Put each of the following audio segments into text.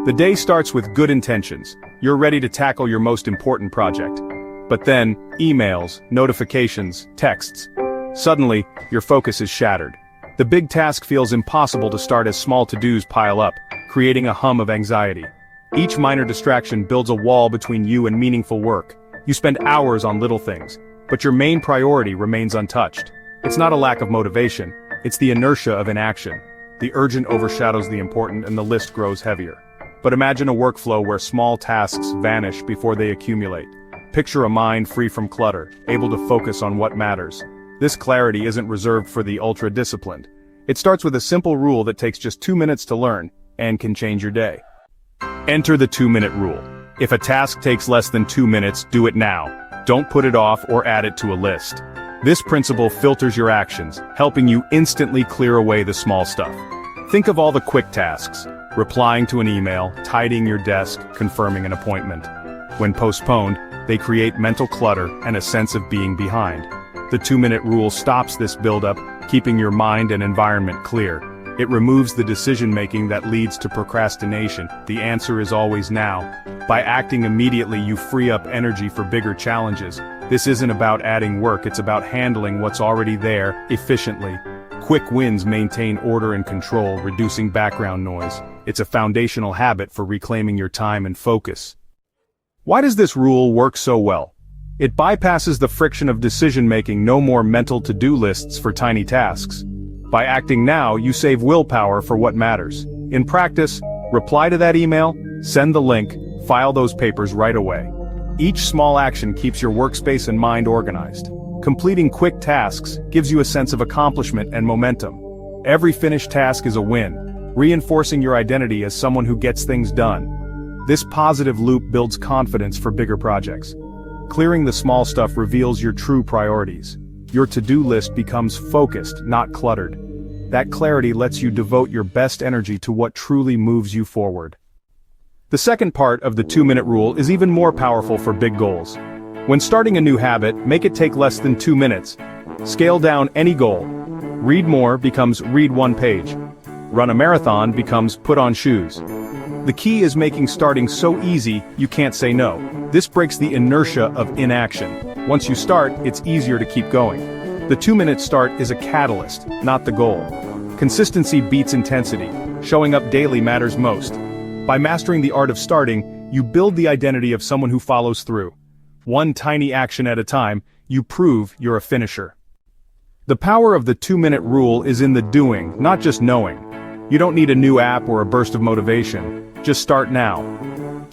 The day starts with good intentions. You're ready to tackle your most important project. But then, emails, notifications, texts. Suddenly, your focus is shattered. The big task feels impossible to start as small to-dos pile up, creating a hum of anxiety. Each minor distraction builds a wall between you and meaningful work. You spend hours on little things, but your main priority remains untouched. It's not a lack of motivation, it's the inertia of inaction. The urgent overshadows the important and the list grows heavier. But imagine a workflow where small tasks vanish before they accumulate. Picture a mind free from clutter, able to focus on what matters. This clarity isn't reserved for the ultra-disciplined. It starts with a simple rule that takes just 2 minutes to learn, and can change your day. Enter the 2-minute rule. If a task takes less than 2 minutes, do it now. Don't put it off or add it to a list. This principle filters your actions, helping you instantly clear away the small stuff. Think of all the quick tasks: replying to an email, tidying your desk, confirming an appointment. When postponed, they create mental clutter and a sense of being behind. The 2-minute rule stops this buildup, keeping your mind and environment clear. It removes the decision-making that leads to procrastination. The answer is always now. By acting immediately, you free up energy for bigger challenges. This isn't about adding work, it's about handling what's already there, efficiently. Quick wins maintain order and control, reducing background noise. It's a foundational habit for reclaiming your time and focus. Why does this rule work so well? It bypasses the friction of decision-making. No more mental to-do lists for tiny tasks. By acting now, you save willpower for what matters. In practice, reply to that email, send the link, file those papers right away. Each small action keeps your workspace and mind organized. Completing quick tasks gives you a sense of accomplishment and momentum. Every finished task is a win, reinforcing your identity as someone who gets things done. This positive loop builds confidence for bigger projects. Clearing the small stuff reveals your true priorities. Your to-do list becomes focused, not cluttered. That clarity lets you devote your best energy to what truly moves you forward. The second part of the 2-minute rule is even more powerful for big goals. When starting a new habit, make it take less than 2 minutes. Scale down any goal. Read more becomes read 1 page. Run a marathon becomes put on shoes. The key is making starting so easy you can't say no. This breaks the inertia of inaction. Once you start, it's easier to keep going. The 2-minute start is a catalyst, not the goal. Consistency beats intensity. Showing up daily matters most. By mastering the art of starting, you build the identity of someone who follows through. One tiny action at a time, you prove you're a finisher. The power of the 2-minute rule is in the doing, not just knowing. You don't need a new app or a burst of motivation. Just start now.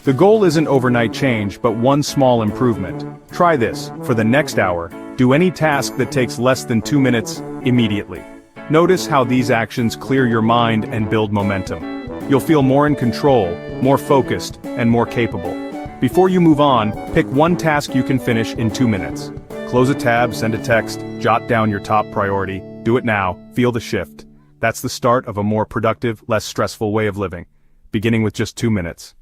The goal isn't overnight change, but one small improvement. Try this. For the next hour, do any task that takes less than 2 minutes, immediately. Notice how these actions clear your mind and build momentum. You'll feel more in control, more focused, and more capable. Before you move on, pick one task you can finish in 2 minutes. Close a tab, send a text, jot down your top priority. Do it now. Feel the shift. That's the start of a more productive, less stressful way of living, beginning with just 2 minutes.